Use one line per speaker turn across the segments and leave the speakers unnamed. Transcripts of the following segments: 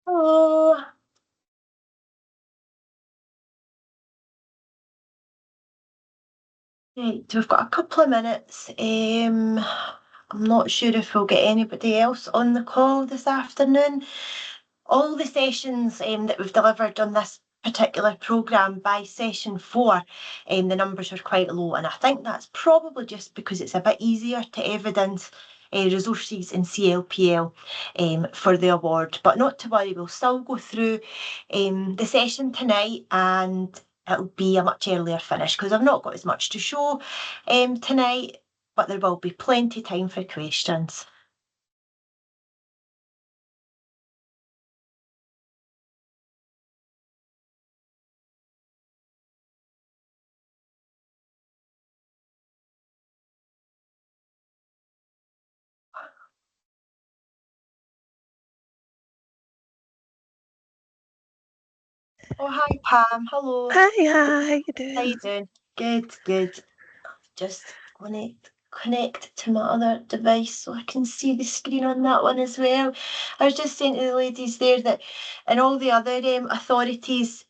Oh, right, so we've got a couple of minutes. I'm not sure if we'll get anybody else on the call this afternoon. All the sessions that we've delivered on this particular programme by session 4, the numbers are quite low, and I think that's probably just because it's a bit easier to evidence resources in CLPL for the award. But not to worry, we'll still go through the session tonight, and it'll be a much earlier finish because I've not got as much to show tonight, but there will be plenty of time for questions. Oh, hi Pam, hello.
Hi, how you
How you
doing?
doing? Good. Just connect to my other device so I can see the screen on that one as well. I was just saying to the ladies there that in all the other authorities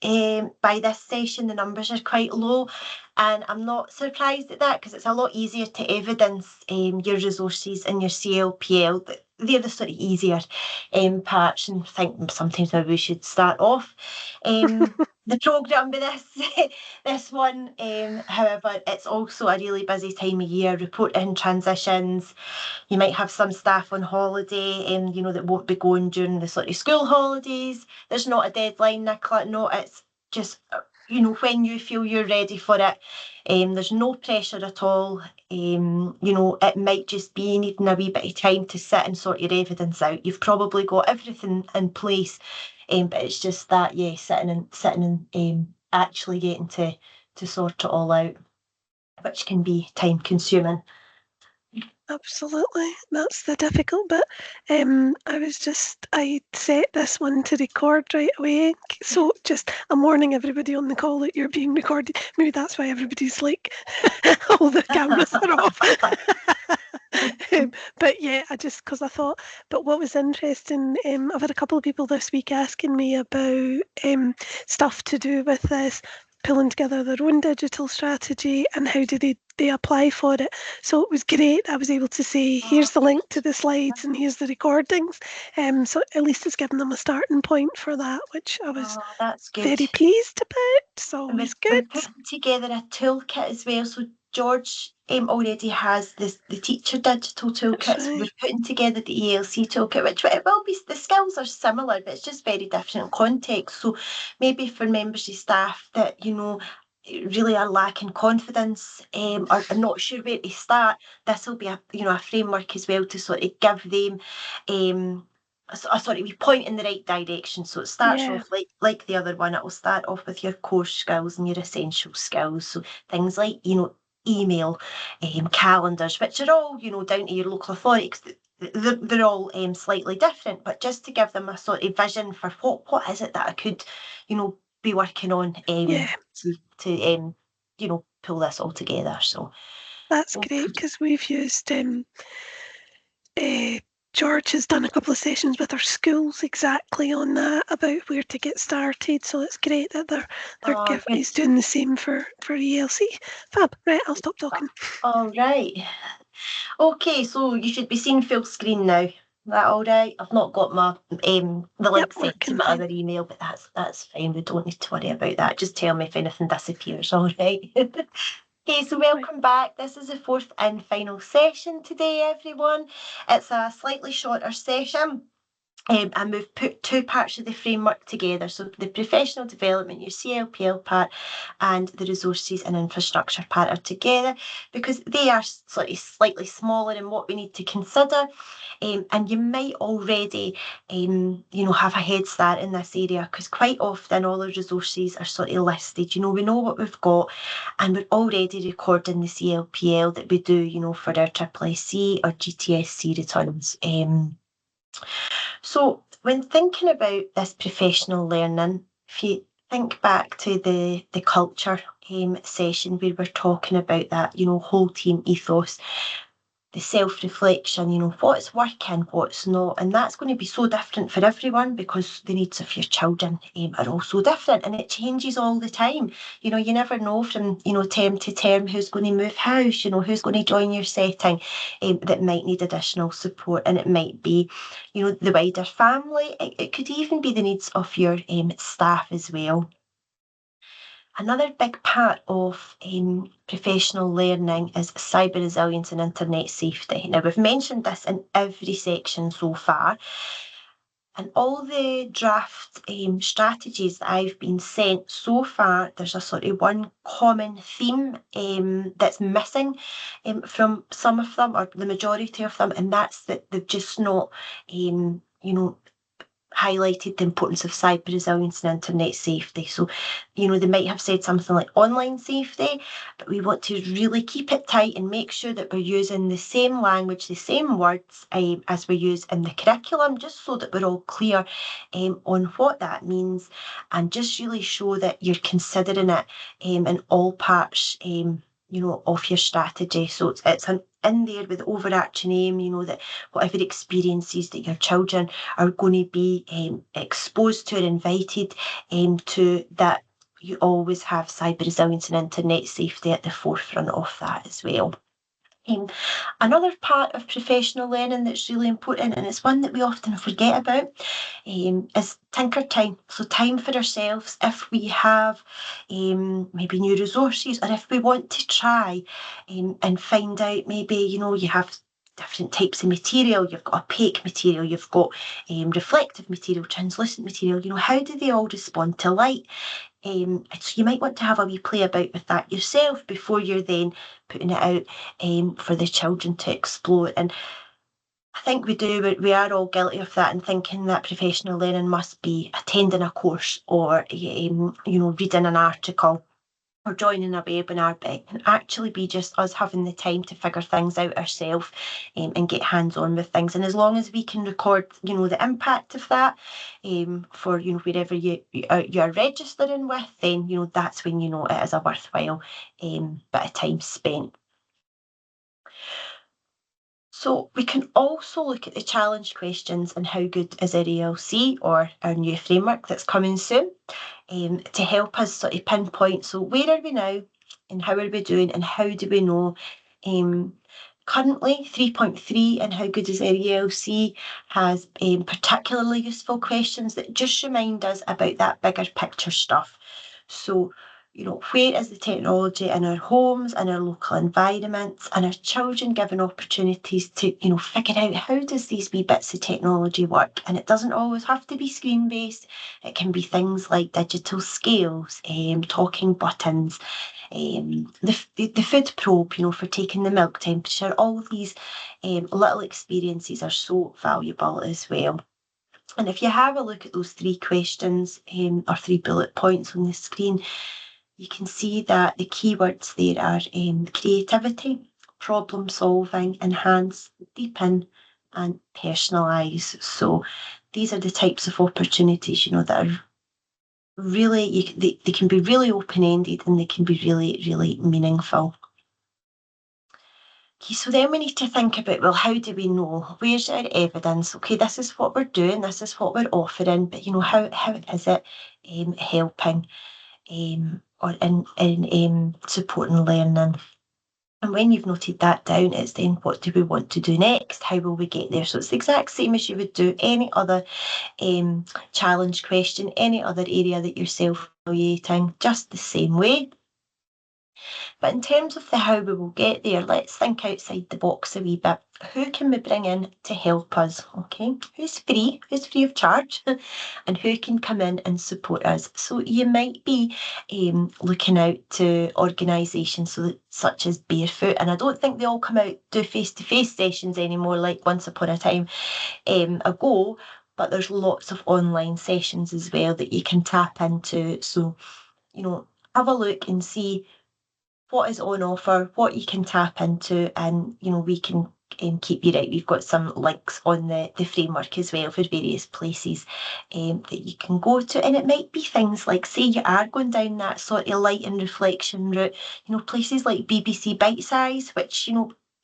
by this session the numbers are quite low, and I'm not surprised at that because it's a lot easier to evidence your resources in your CLPL. They're the sort of easier parts, and I think sometimes maybe we should start off the programme with this one. However, it's also a really busy time of year, reporting transitions. You might have some staff on holiday, that won't be going during the sort of school holidays. There's not a deadline, Nicola. No, it's just, when you feel you're ready for it. There's no pressure at all. It might just be needing a wee bit of time to sit and sort your evidence out. You've probably got everything in place, but it's just that, sitting and actually getting to sort it all out, which can be time consuming.
Absolutely, that's the difficult bit. I set this one to record right away, so I'm warning everybody on the call that you're being recorded. Maybe that's why everybody's like, all the cameras are off. But yeah, because I thought, but what was interesting, I've had a couple of people this week asking me about stuff to do with this, pulling together their own digital strategy and how do they apply for it. So it was great. I was able to say, here's the link to the slides and here's the recordings. So at least it's given them a starting point for that, which I was
That's good.
very pleased about. So
And
it's
we're
good.
putting together a toolkit as well. So George already has the teacher digital toolkit. So
Right.
we're putting together the ELC toolkit, which it will be, the skills are similar, but it's just very different context. So maybe for members of staff that, really are lacking confidence, or are not sure where to start, this will be a framework as well to sort of give them a sort of we point in the right direction. So it starts off like the other one. It will start off with your core skills and your essential skills. So things like, email, calendars, which are all, down to your local authority. They're all slightly different, but just to give them a sort of vision for what is it that I could, be working on to pull this all together. So
that's great because we've used George has done a couple of sessions with our schools exactly on that, about where to get started. So it's great that he's doing the same for ELC. Fab. Right, I'll stop talking.
All right. Okay, so you should be seeing full screen now. Is that all right? I've not got my the link sent to my other email, but that's fine. We don't need to worry about that. Just tell me if anything disappears. All right. Okay, so welcome back. This is the fourth and final session today, everyone. It's a slightly shorter session. And we've put two parts of the framework together. So the professional development, your CLPL part, and the resources and infrastructure part are together because they are slightly smaller in what we need to consider. And you might already, have a head start in this area because quite often all the resources are sort of listed. We know what we've got, and we're already recording the CLPL that we do, for our SSC or GTSC returns. So when thinking about this professional learning, if you think back to the culture session where we're talking about that, whole team ethos, the self-reflection, what's working, what's not, and that's going to be so different for everyone because the needs of your children are all so different, and it changes all the time. You never know from term to term who's going to move house, who's going to join your setting that might need additional support, and it might be the wider family. It could even be the needs of your staff as well. Another big part of professional learning is cyber resilience and internet safety. Now, we've mentioned this in every section so far, and all the draft strategies that I've been sent so far, there's a sort of one common theme that's missing from some of them, or the majority of them, and that's that they've just not, highlighted the importance of cyber resilience and internet safety. So, they might have said something like online safety, but we want to really keep it tight and make sure that we're using the same language, the same words as we use in the curriculum, just so that we're all clear on what that means, and just really show that you're considering it in all parts of your strategy. So it's in there with the overarching aim, that whatever experiences that your children are going to be exposed to or invited to, that you always have cyber resilience and internet safety at the forefront of that as well. Another part of professional learning that's really important, and it's one that we often forget about, is tinker time. So time for ourselves if we have maybe new resources, or if we want to try and find out, maybe, you have different types of material. You've got opaque material, you've got reflective material, translucent material. How do they all respond to light? So you might want to have a wee play about with that yourself before you're then putting it out for the children to explore. And I think we are all guilty of that, and thinking that professional learning must be attending a course, or reading an article, or joining a webinar, but it can actually be just us having the time to figure things out ourselves and get hands-on with things. And as long as we can record, the impact of that for, wherever you're registering with, then, that's when you know it is a worthwhile bit of time spent. So we can also look at the challenge questions and how good is our ELC, or our new framework that's coming soon, to help us sort of pinpoint, so where are we now and how are we doing and how do we know? Currently 3.3 and how good is our ELC has particularly useful questions that just remind us about that bigger picture stuff. So, where is the technology in our homes, in our local environments, and our children given opportunities to, figure out how does these wee bits of technology work? And it doesn't always have to be screen-based. It can be things like digital scales, talking buttons, the food probe, for taking the milk temperature. All of these little experiences are so valuable as well. And if you have a look at those 3 questions, or 3 bullet points on the screen, you can see that the keywords there are creativity, problem solving, enhance, deepen, and personalise. So these are the types of opportunities, that are really, they can be really open-ended, and they can be really, really meaningful. Okay, so then we need to think about, well, how do we know? Where's our evidence? Okay, this is what we're doing, this is what we're offering, but how is it helping or in supporting learning? And when you've noted that down, it's then what do we want to do next? How will we get there? So it's the exact same as you would do any other challenge question, any other area that you're self-evaluating, just the same way. But in terms of the how we will get there, let's think outside the box a wee bit. Who can we bring in to help us? Okay, who's free of charge, and who can come in and support us? So you might be looking out to organisations such as Barefoot, and I don't think they all come out do face-to-face sessions anymore like once upon a time ago, but there's lots of online sessions as well that you can tap into. So, have a look and see what is on offer, what you can tap into, and we can keep you right. We've got some links on the framework as well for various places that you can go to, and it might be things like, say you are going down that sort of light and reflection route, places like BBC Bite Size, which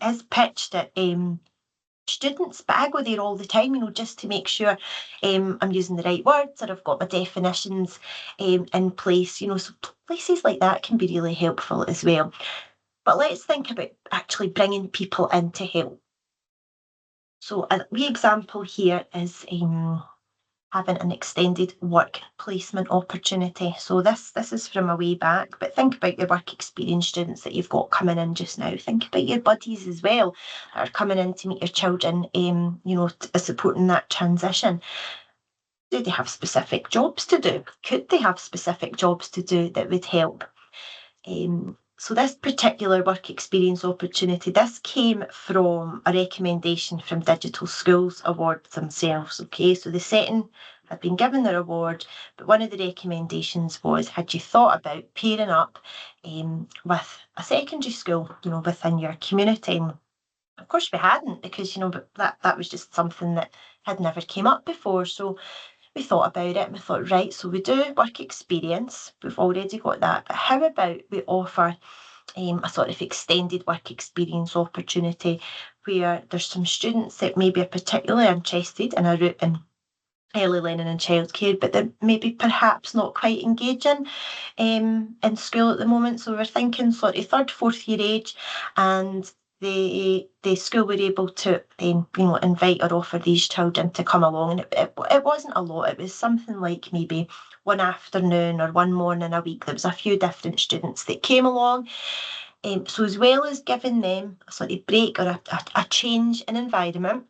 is pitched at students, but I go there all the time, just to make sure I'm using the right words, or I've got my definitions in place, so places like that can be really helpful as well. But let's think about actually bringing people in to help. So a wee example here is having an extended work placement opportunity. So this is from a way back, but think about your work experience students that you've got coming in just now. Think about your buddies as well that are coming in to meet your children, supporting that transition. Do they have specific jobs to do? Could they have specific jobs to do that would help? So this particular work experience opportunity, this came from a recommendation from Digital Schools Award themselves. Okay, so the setting had been given their award, but one of the recommendations was, had you thought about pairing up with a secondary school, within your community? And of course we hadn't, because that was just something that had never came up before. So we thought about it and we thought, right, so we do work experience, we've already got that, but how about we offer a sort of extended work experience opportunity where there's some students that maybe are particularly interested in a route in early learning and childcare, but they're maybe perhaps not quite engaging in school at the moment. So we're thinking sort of 3rd, 4th year age, and the school were able to invite or offer these children to come along, and it wasn't a lot. It was something like maybe one afternoon or one morning a week. There was a few different students that came along. So as well as giving them a sort of break or a change in environment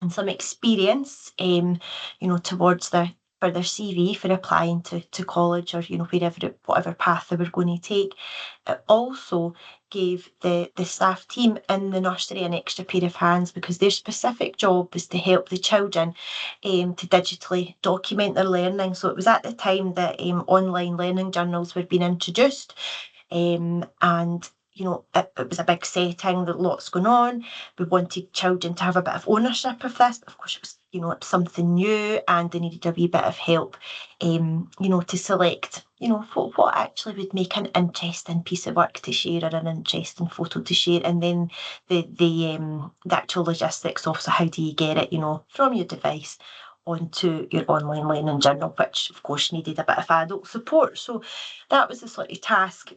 and some experience, towards for their CV for applying to college, or whatever path they were going to take. It also gave the staff team in the nursery an extra pair of hands, because their specific job was to help the children to digitally document their learning. So it was at the time that online learning journals were being introduced, and it was a big setting, that lots going on. We wanted children to have a bit of ownership of this. Of course, it was something new, and they needed a wee bit of help, to select, what actually would make an interesting piece of work to share, or an interesting photo to share, and then the actual logistics of, so how do you get it, from your device onto your online learning journal, which of course needed a bit of adult support. So that was the sort of task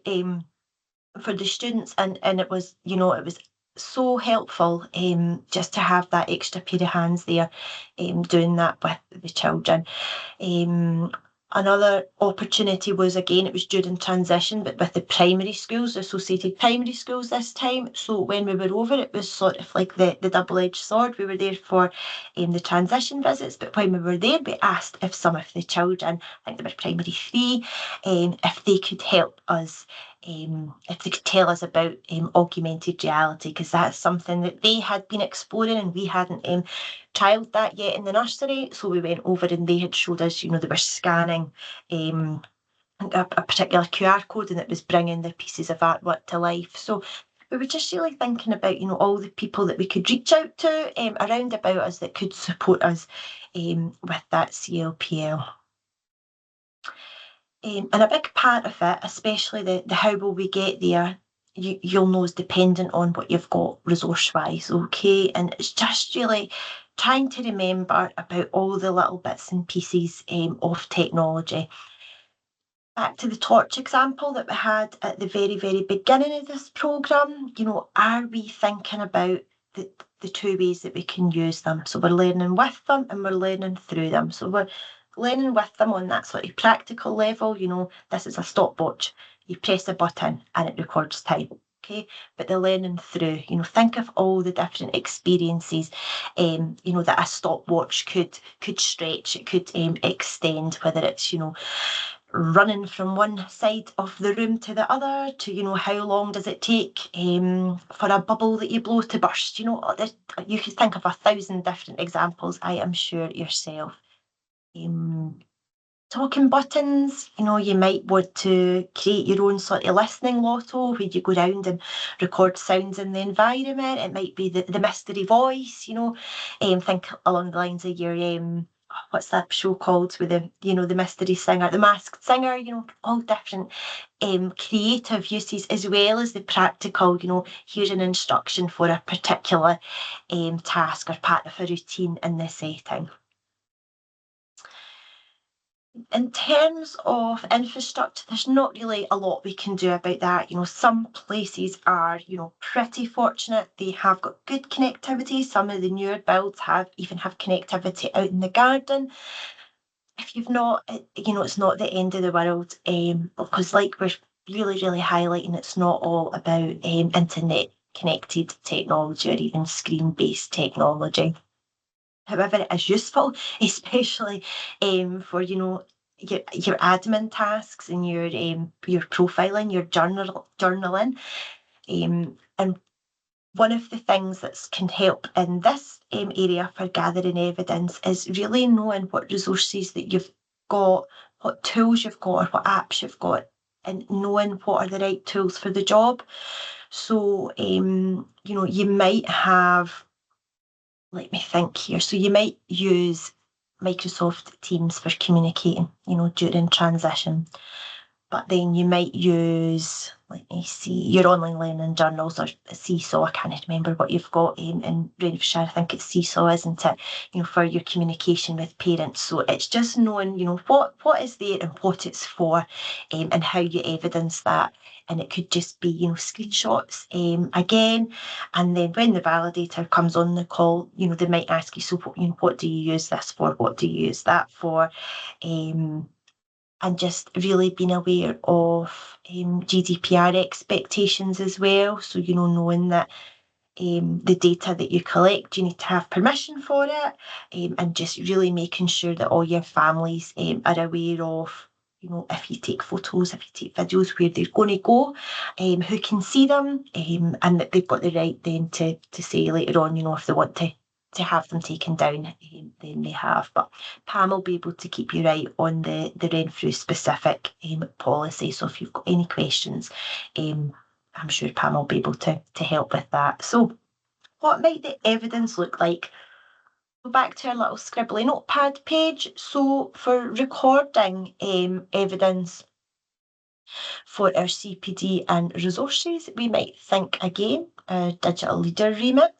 for the students, and it was it was so helpful just to have that extra pair of hands there doing that with the children. Another opportunity was, again, it was during transition, but with the primary schools, associated primary schools this time. So when we were over, it was sort of like the double-edged sword. We were there for the transition visits, but when we were there, we asked if some of the children, I think they were primary 3, if they could help us, if they could tell us about augmented reality, because that's something that they had been exploring and we hadn't trialled that yet in the nursery. So we went over and they had showed us, they were scanning a particular QR code, and it was bringing the pieces of artwork to life. So we were just really thinking about, all the people that we could reach out to around about us that could support us with that CLPL. And a big part of it, especially the how will we get there, you'll know is dependent on what you've got resource-wise, okay? And it's just really trying to remember about all the little bits and pieces of technology. Back to the torch example that we had at the very, very beginning of this programme, are we thinking about the two ways that we can use them? So we're learning with them and we're learning through them. So we're learning with them on that sort of practical level, this is a stopwatch. You press a button and it records time. Okay, but the learning through, think of all the different experiences, that a stopwatch could stretch, it could extend, whether it's, running from one side of the room to the other, to, how long does it take for a bubble that you blow to burst? You could think of 1,000 different examples, I am sure, yourself. Talking buttons, you might want to create your own sort of listening lotto where you go round and record sounds in the environment. It might be the mystery voice, think along the lines of your what's that show called with the, the mystery singer, the masked singer, all different creative uses, as well as the practical, here's an instruction for a particular task or part of a routine in this setting. In terms of infrastructure, there's not really a lot we can do about that. Some places are, pretty fortunate. They have got good connectivity. Some of the newer builds even have connectivity out in the garden. If you've not, it's not the end of the world, because like we're really, really highlighting, it's not all about internet connected technology or even screen-based technology. However, it is useful, especially for, your admin tasks and your profiling, your journaling. And one of the things that can help in this area for gathering evidence is really knowing what resources that you've got, what tools you've got, or what apps you've got, and knowing what are the right tools for the job. So, you might have, let me think here. So you might use Microsoft Teams for communicating, during transition. But then you might use, let me see, your online learning journals or Seesaw. I can't remember what you've got in Renfrewshire. I think it's Seesaw, isn't it? For your communication with parents. So it's just knowing, what is there and what it's for, and how you evidence that. And it could just be, screenshots again. And then when the validator comes on the call, they might ask you, so what do you use this for? What do you use that for? And just really being aware of GDPR expectations as well. So, knowing that the data that you collect, you need to have permission for it, and just really making sure that all your families are aware of, if you take photos, if you take videos, where they're going to go, who can see them, and that they've got the right then to say later on, if they want to have them taken down, then they have. But Pam will be able to keep you right on the Renfrew specific policy. So if you've got any questions, I'm sure Pam will be able to help with that. So what might the evidence look like? Go back to our little scribbly notepad page. So for recording evidence for our CPD and resources, we might think again our digital leader remit.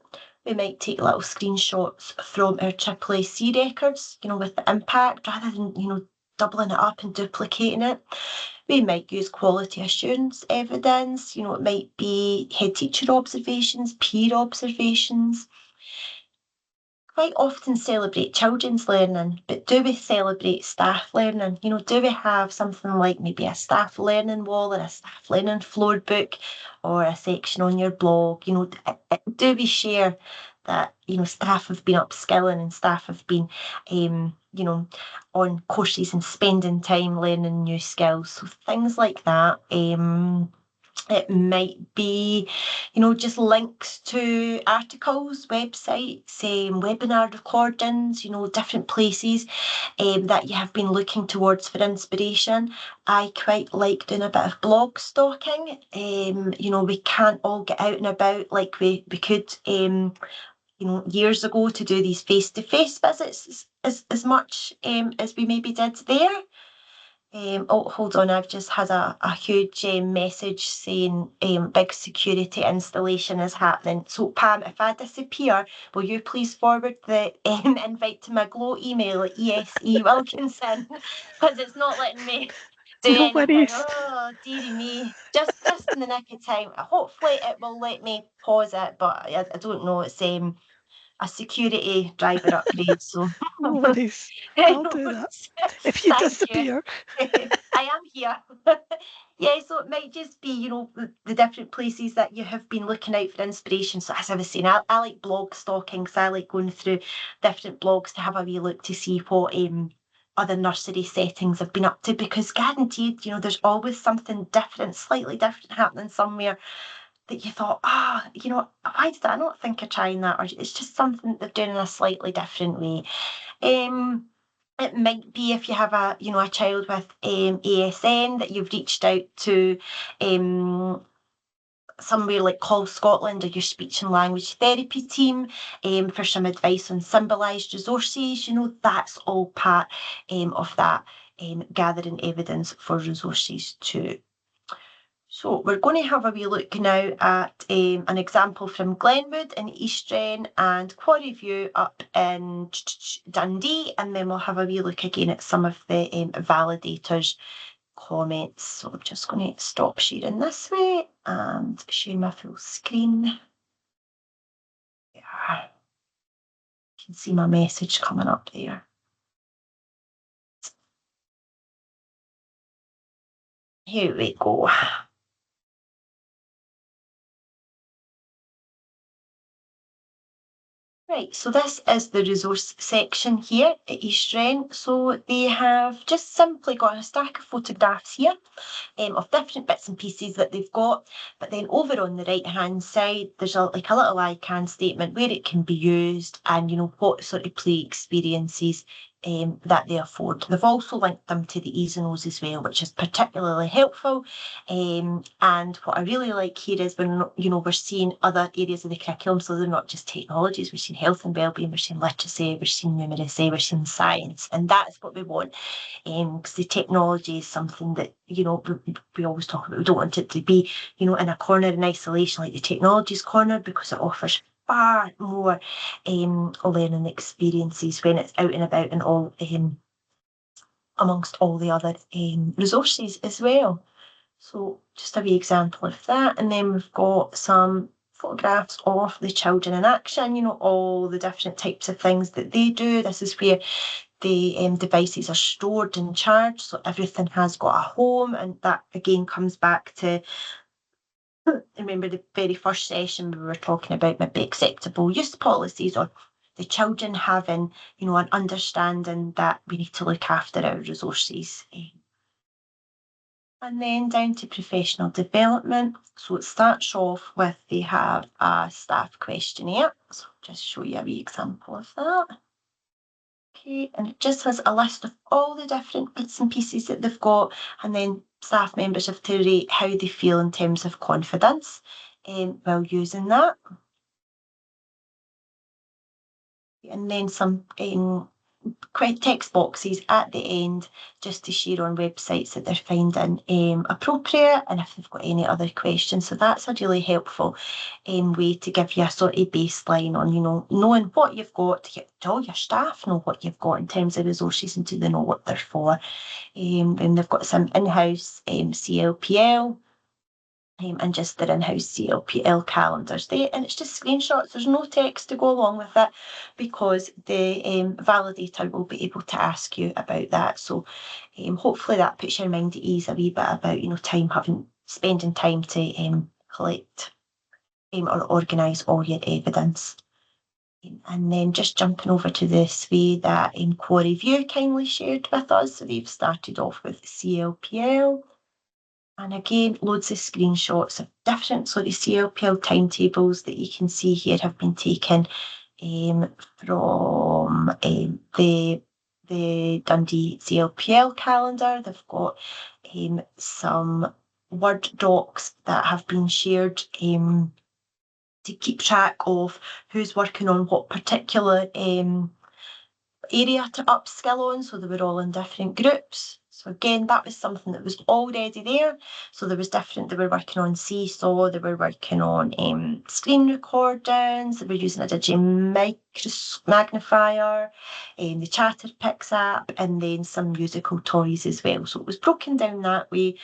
We might take little screenshots from our AAAC records, with the impact, rather than, doubling it up and duplicating it. We might use quality assurance evidence, it might be head teacher observations, peer observations. Quite often celebrate children's learning, but do we celebrate staff learning? Do we have something like maybe a staff learning wall or a staff learning floor book or a section on your blog? Do we share that, staff have been upskilling and staff have been, on courses and spending time learning new skills? So things like that. It might be, just links to articles, websites, webinar recordings, different places that you have been looking towards for inspiration. I quite like doing a bit of blog stalking. We can't all get out and about like we could, years ago, to do these face-to-face visits as much as we maybe did there. Oh, hold on, I've just had a huge message saying big security installation is happening. So Pam, if I disappear, will you please forward the invite to my Glow email at ESE Wilkinson, because it's not letting me do
No
anything.
worries.
Oh, dearie me. Just in the nick of time. Hopefully it will let me pause it, but I don't know. It's a security driver upgrade, so
No worries. I'll do that. If you
Thank
disappear.
you. I am here. Yeah, so it might just be, the different places that you have been looking out for inspiration. So as I was saying, I like blog stalking, because I like going through different blogs to have a wee look to see what other nursery settings have been up to, because guaranteed, there's always something different, slightly different happening somewhere that you thought, why did I not think of trying that? Or it's just something that they're doing in a slightly different way. It might be if you have a child with ASN, that you've reached out to somewhere like Call Scotland or your speech and language therapy team for some advice on symbolised resources. That's all part of that gathering evidence for resources too. So we're going to have a wee look now at an example from Glenwood in East Wren and Quarry View up in Dundee, and then we'll have a wee look again at some of the validators' comments. So I'm just going to stop sharing this way and share my full screen. Yeah. You can see my message coming up there. Here we go. Right, so this is the resource section here at East Wren. So they have just simply got a stack of photographs here of different bits and pieces that they've got. But then over on the right-hand side, there's a little I-CAN statement where it can be used and, what sort of play experiences that they afford. They've also linked them to the E's and O's as well, which is particularly helpful. And what I really like here is we're seeing other areas of the curriculum, so they're not just technologies. We're seeing health and wellbeing, we're seeing literacy, we're seeing numeracy, we're seeing science, and that's what we want. Because the technology is something that we always talk about. We don't want it to be in a corner in isolation like the technology's corner, because it offers far more learning experiences when it's out and about and all amongst all the other resources as well. So just a wee example of that. And then we've got some photographs of the children in action, all the different types of things that they do. This is where the devices are stored and charged, so everything has got a home, and that again comes back to, remember the very first session we were talking about maybe acceptable use policies, or the children having, an understanding that we need to look after our resources. And then down to professional development. So it starts off with they have a staff questionnaire. So I'll just show you a wee example of that. Okay, and it just has a list of all the different bits and pieces that they've got, and then staff members have to rate how they feel in terms of confidence while using that. And then some text boxes at the end just to share on websites that they're finding appropriate, and if they've got any other questions. So that's a really helpful way to give you a sort of baseline on, knowing what you've got, to get all your staff know what you've got in terms of resources and do they know what they're for. Then they've got some in-house CLPL. And just their in-house CLPL calendars there, and it's just screenshots. There's no text to go along with it, because the validator will be able to ask you about that. So hopefully that puts your mind at ease a wee bit about spending time to collect or organise all your evidence. And then just jumping over to the survey that Quarry View kindly shared with us. So they've started off with CLPL. And again, loads of screenshots of different sort of CLPL timetables that you can see here have been taken from the Dundee CLPL calendar. They've got some Word docs that have been shared to keep track of who's working on what particular area to upskill on. So they were all in different groups. So again, that was something that was already there. So there was different, they were working on Seesaw, they were working on screen recordings, they were using a magnifier, the Chatterpix app, and then some musical toys as well. So it was broken down that way,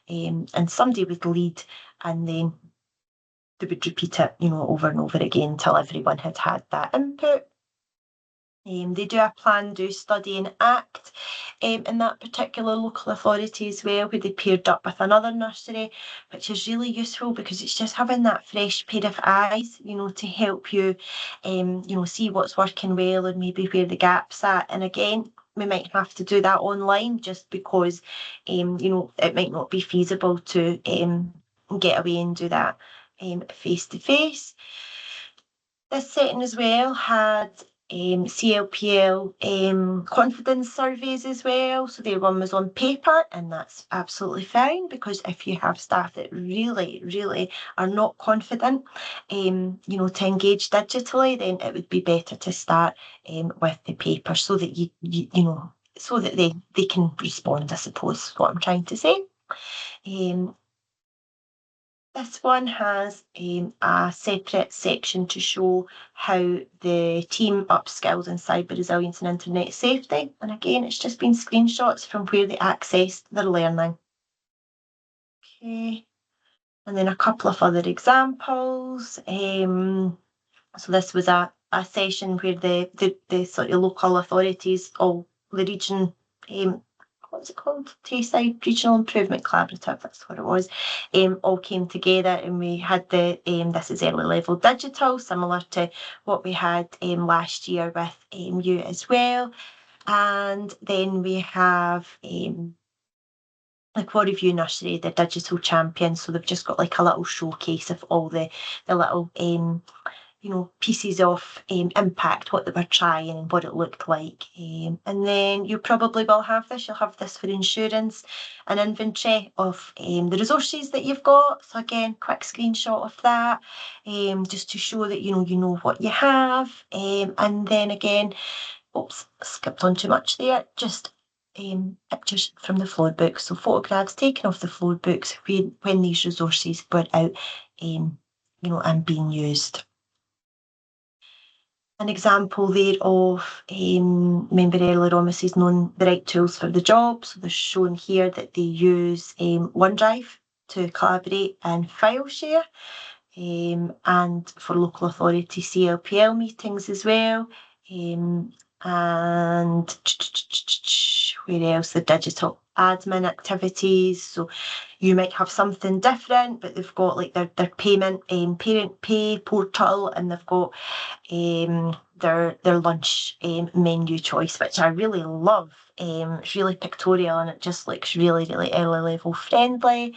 and somebody would lead, and then they would repeat it, over and over again until everyone had had that input. They do a plan, do, study and act in that particular local authority as well, where they paired up with another nursery, which is really useful because it's just having that fresh pair of eyes, to help you, see what's working well and maybe where the gaps are. And again, we might have to do that online just because, it might not be feasible to get away and do that face to face. This setting as well had CLPL confidence surveys as well. So their one was on paper, and that's absolutely fine, because if you have staff that really, really are not confident, to engage digitally, then it would be better to start with the paper, so that so that they can respond, I suppose, is what I'm trying to say. This one has a separate section to show how the team upskilled in cyber resilience and internet safety. And again, it's just been screenshots from where they accessed their learning. Okay. And then a couple of other examples. So this was a session where the sort of local authorities, all the region, what was it called? Tayside Regional Improvement Collaborative, that's what it was, all came together, and we had this is early level digital, similar to what we had last year with you as well. And then we have like Quarryview Nursery, the digital champions, so they've just got like a little showcase of all the little pieces of impact, what they were trying and what it looked like. And then you probably will have this. You'll have this for insurance, an inventory of the resources that you've got. So again, quick screenshot of that, just to show that you know what you have. And then again, oops, skipped on too much there. Just pictures from the floor books. So photographs taken off the floor books when these resources were out, and being used. An example there of, remember earlier on, Mrs. known the right tools for the job. So they're shown here that they use OneDrive to collaborate and file share, and for local authority CLPL meetings as well. And where else? The digital admin activities. So you might have something different, but they've got like their payment, parent pay portal, and they've got their lunch menu choice, which I really love. It's really pictorial, and it just looks really, really early level friendly.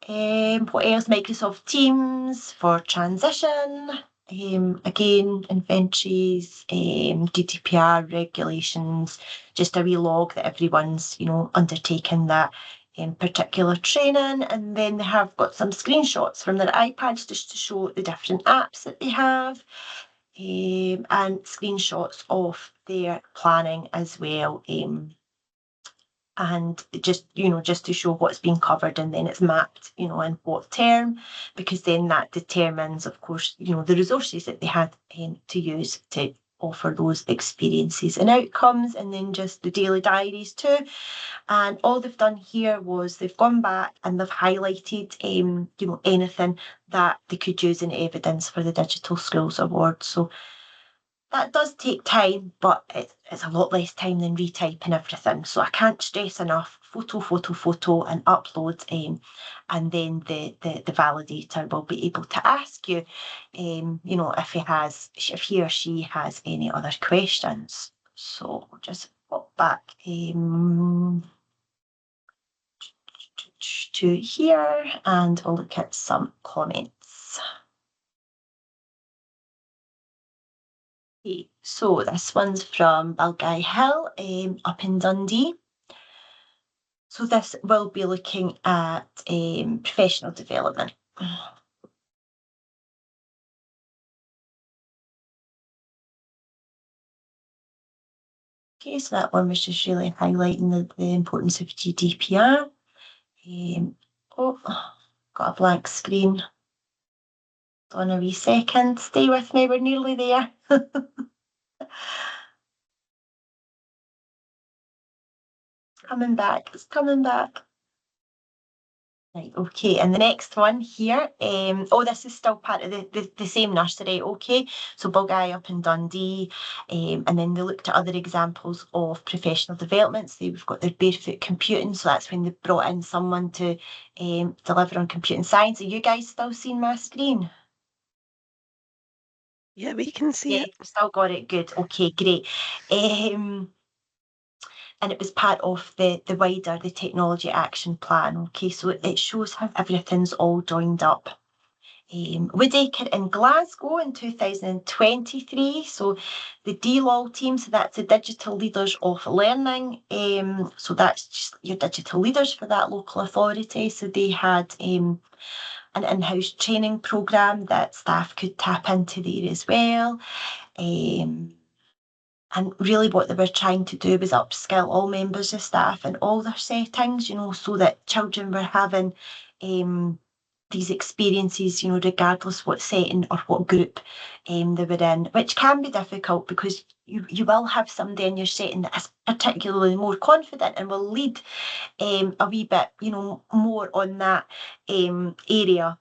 What else? Microsoft Teams for transition. Again, inventories, GDPR regulations, just a wee log that everyone's, undertaken that particular training. And then they have got some screenshots from their iPads just to show the different apps that they have, and screenshots of their planning as well. And just to show what's been covered, and then it's mapped, in what term, because then that determines, of course, the resources that they had to use to offer those experiences and outcomes. And then just the daily diaries too. And all they've done here was they've gone back and they've highlighted, anything that they could use in evidence for the Digital Skills Award. So that does take time, but it's a lot less time than retyping everything. So I can't stress enough, photo, and upload, and then the validator will be able to ask you, if he or she has any other questions. So we'll just pop back to here, and we'll look at some comments. Okay, so this one's from Balgai Hill, up in Dundee. So this will be looking at professional development. Okay, so that one was just really highlighting the importance of GDPR. Got a blank screen. On a wee second, stay with me, we're nearly there. It's coming back. Right, okay, and the next one here, this is still part of the same nursery, okay, so Bulgai up in Dundee, and then they looked at other examples of professional developments. They've got their barefoot computing, so that's when they brought in someone to deliver on computing science. Are you guys still seeing my screen?
Yeah, we can see it.
Still got it, good, okay, great. And it was part of the wider, the technology action plan, okay, so it shows how everything's all joined up. Woodacre in Glasgow in 2023. So the DLAW team, so that's the Digital Leaders of Learning. So that's just your digital leaders for that local authority. So they had an in-house training programme that staff could tap into there as well. And really what they were trying to do was upskill all members of staff in all their settings, so that children were having these experiences, regardless what setting or what group they were in, which can be difficult because you will have somebody in your setting that is particularly more confident and will lead a wee bit, more on that area.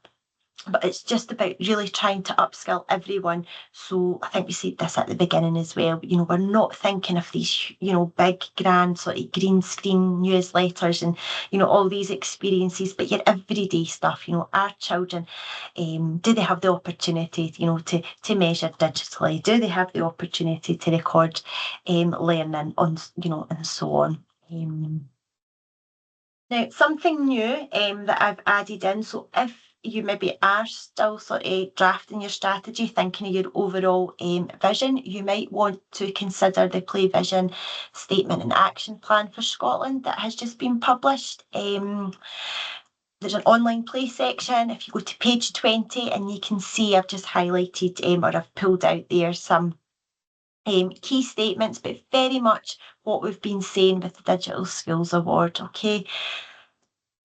But it's just about really trying to upskill everyone. So I think we said this at the beginning as well. We're not thinking of these, big, grand sort of green screen newsletters and, all these experiences, but your everyday stuff. Our children, do they have the opportunity, to measure digitally? Do they have the opportunity to record learning on, and so on? Now, something new that I've added in, so if you maybe are still sort of drafting your strategy, thinking of your overall vision, you might want to consider the Play Vision Statement and Action Plan for Scotland that has just been published. There's an online play section. If you go to page 20 and you can see I've just highlighted or I've pulled out there some key statements, but very much what we've been saying with the Digital Skills Award, okay?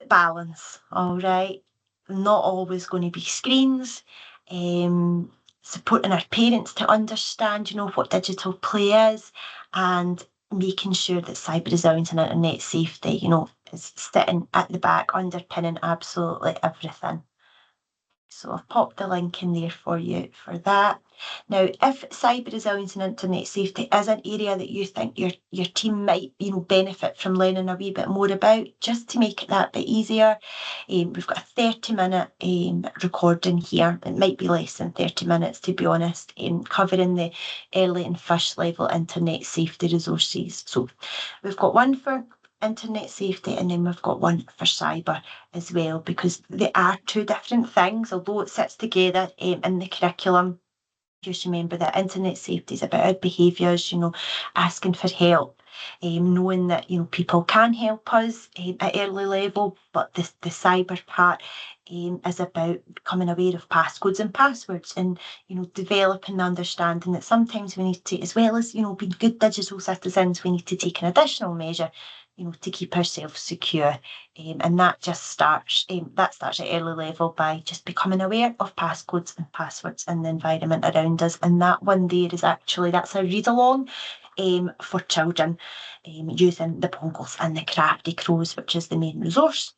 Balance, all right? Not always going to be screens. Supporting our parents to understand, what digital play is, and making sure that cyber resilience and internet safety, is sitting at the back, underpinning absolutely everything. So I've popped the link in there for you for that. Now, if cyber resilience and internet safety is an area that you think your team might, benefit from learning a wee bit more about, just to make it that bit easier, we've got a 30-minute recording here. It might be less than 30 minutes, to be honest, covering the early and first level internet safety resources. So we've got one for internet safety, and then we've got one for cyber as well, because they are two different things, although it sits together in the curriculum. Just remember that internet safety is about our behaviours, asking for help, knowing that, people can help us at early level, but the cyber part is about becoming aware of passcodes and passwords and, developing the understanding that sometimes we need to, as well as, being good digital citizens, we need to take an additional measure, to keep ourselves secure. And that just starts, at early level by just becoming aware of passcodes and passwords in the environment around us. And that one there is actually, that's a read along for children using the Pongles and the Crafty Crows, which is the main resource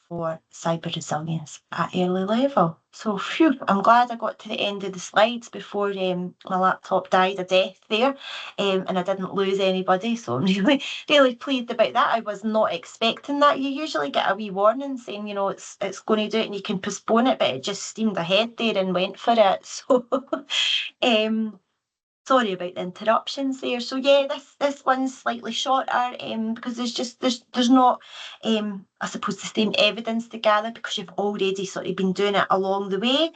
for cyber resilience at early level. So phew, I'm glad I got to the end of the slides before my laptop died a death there, and I didn't lose anybody, so I'm really, really pleased about that. I was not expecting that. You usually get a wee warning saying, it's going to do it and you can postpone it, but it just steamed ahead there and went for it. So sorry about the interruptions there. So yeah, this one's slightly shorter because there's not I suppose the same evidence to gather, because you've already sort of been doing it along the way.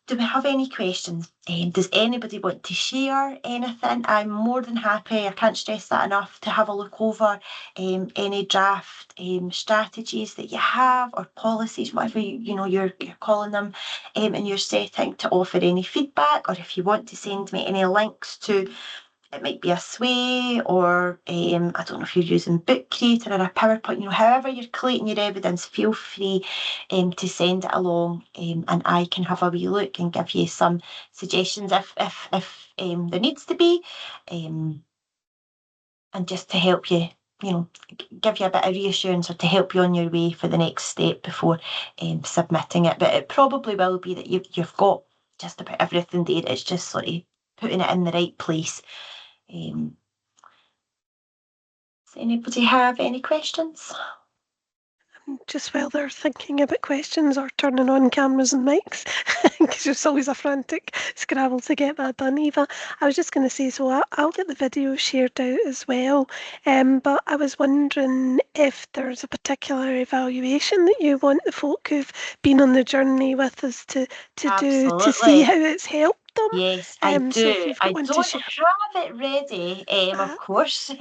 Do we have any questions? Does anybody want to share anything? I'm more than happy, I can't stress that enough, to have a look over any draft strategies that you have, or policies, whatever you're calling them, in your setting, to offer any feedback, or if you want to send me any links to, it might be a Sway, or I don't know if you're using Book Creator or a PowerPoint, however you're collating your evidence, feel free to send it along, and I can have a wee look and give you some suggestions if there needs to be, and just to help you, give you a bit of reassurance, or to help you on your way for the next step before submitting it. But it probably will be that you've got just about everything there. It's just sort of putting it in the right place. Does anybody have any questions?
just while they're thinking about questions or turning on cameras and mics, because it's always a frantic scrabble to get that done, Eva. I was just going to say, so I'll get the video shared out as well, but I was wondering if there's a particular evaluation that you want the folk who've been on the journey with us to do, to see
Absolutely.
how it's helped them.
Yes, I
So
do.
if you've got
I
one to
don't
share.
have it ready, of course.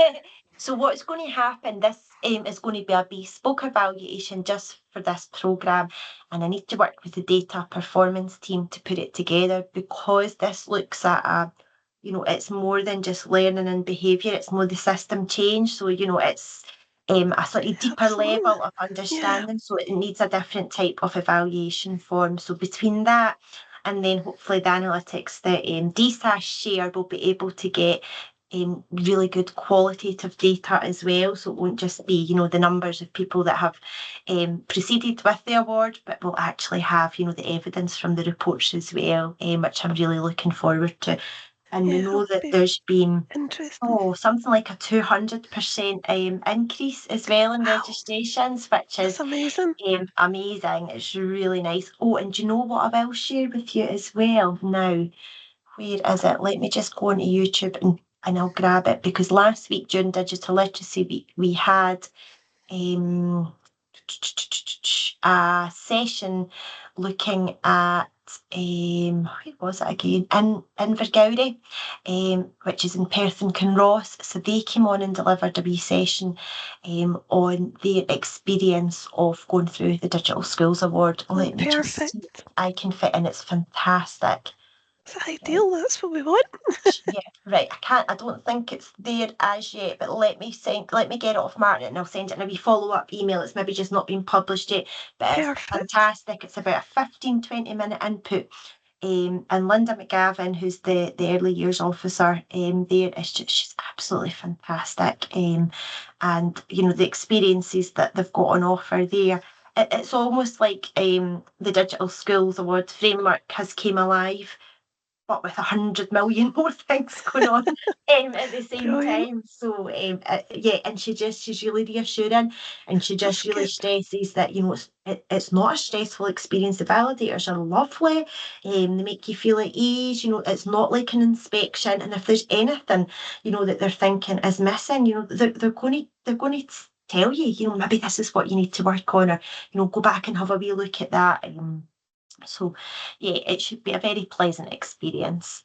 So what's going to happen, this is going to be a bespoke evaluation just for this programme, and I need to work with the data performance team to put it together, because this looks at it's more than just learning and behaviour, it's more the system change. So, it's a slightly deeper
Absolutely.
level of
Yeah.
understanding, so it needs a different type of evaluation form. So between that and then hopefully the analytics that DSAS share, will be able to get really good qualitative data as well. So it won't just be, the numbers of people that have proceeded with the award, but we'll actually have, the evidence from the reports as well, which I'm really looking forward to. And we know that there's been something like a 200% increase as well in registrations, which is
amazing.
Amazing. It's really nice. Oh, and do you know what I will share with you as well now? Where is it? Let me just go onto YouTube and I'll grab it, because last week during Digital Literacy Week we had a session looking at where was it again? In Invergowrie, which is in Perth and Kinross. So they came on and delivered a wee session on their experience of going through the Digital Schools Award. Let me just see if I can fit in. It's fantastic.
It's ideal. That's what we want.
Yeah, right. I don't think it's there as yet, but let me get it off Martin and I'll send it in a wee follow-up email. It's maybe just not been published yet, but it's fantastic. It's about a 15-20 minute input. And Linda McGavin, who's the early years officer there, she's absolutely fantastic. And the experiences that they've got on offer there. It's almost like the Digital Schools Award framework has came alive, but with 100 million more things going on at the same time. So and she's really reassuring, and she just really stresses that it's not a stressful experience. The validators are lovely, they make you feel at ease. It's not like an inspection, and if there's anything that they're thinking is missing, they're going to tell you, maybe this is what you need to work on, or go back and have a wee look at that. So, yeah, it should be a very pleasant experience,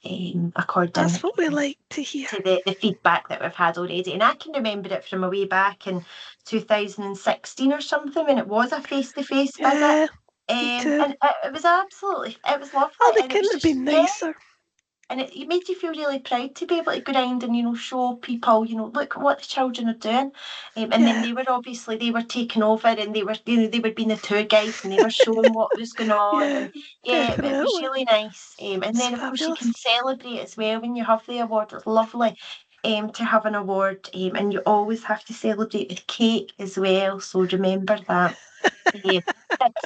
according
That's what we like to hear.
to the feedback that we've had already. And I can remember it from a way back in 2016 or something, when it was a face-to-face visit. And it was lovely.
Oh, they couldn't have been nicer.
And it made you feel really proud to be able to go around and, show people, look what the children are doing. And then they were taking over, and they were being the tour guides, and they were showing what was going on. And it was really nice. And then, of course, you can celebrate as well when you have the award. It's lovely to have an award. And you always have to celebrate with cake as well. So remember that. Bit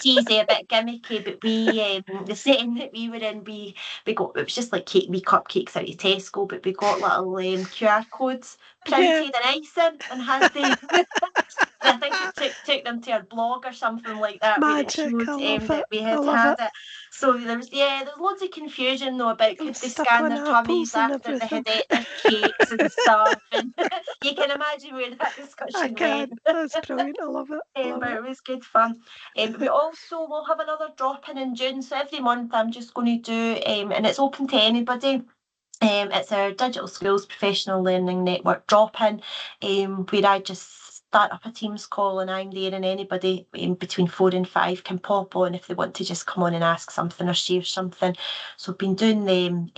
cheesy, a bit gimmicky, but the setting that we were in, we got, it was just like wee cupcakes out of Tesco, but we got little QR codes printed and icing, and had them. And I think it took them to our blog or something like that, where it showed that we had it. So there was loads of confusion though about could they scan their tummies after they had ate their cakes and stuff, and you can imagine where that discussion went.
That's brilliant. I love it.
But it was good fun. We also will have another drop in June, so every month I'm just going to do, and it's open to anybody. It's our Digital Schools Professional Learning Network drop-in, where I just start up a Teams call and I'm there, and anybody between 4 and 5 can pop on if they want to just come on and ask something or share something. So I've been doing them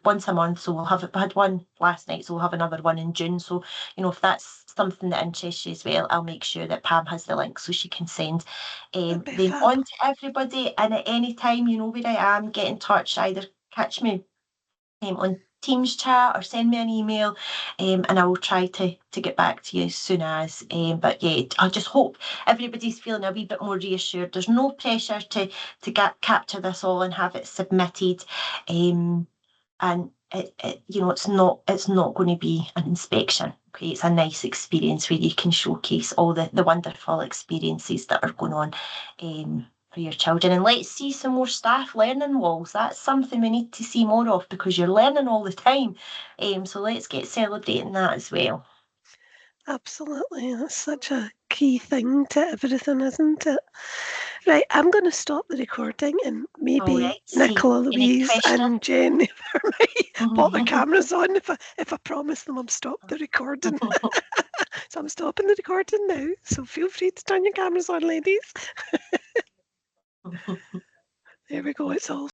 once a month. So we had one last night, so we'll have another one in June. So, if that's something that interests you as well, I'll make sure that Pam has the link so she can send them on to everybody. And at any time, where I am, get in touch, either catch me on Teams chat or send me an email, and I will try to get back to you as soon as. But yeah, I just hope everybody's feeling a wee bit more reassured. There's no pressure to capture this all and have it submitted. And it's not going to be an inspection. Okay, it's a nice experience where you can showcase all the wonderful experiences that are going on for your children. And let's see some more staff learning walls. That's something we need to see more of, because you're learning all the time. So let's get celebrating that as well.
Absolutely, that's such a key thing to everything, isn't it? Right, I'm going to stop the recording, and
All
maybe
right.
Nicola,
Any
Louise,
questions?
and Jennifer might put their cameras on if I promise them I've stopped the recording. So I'm stopping the recording now. So feel free to turn your cameras on, ladies. There we go. It's all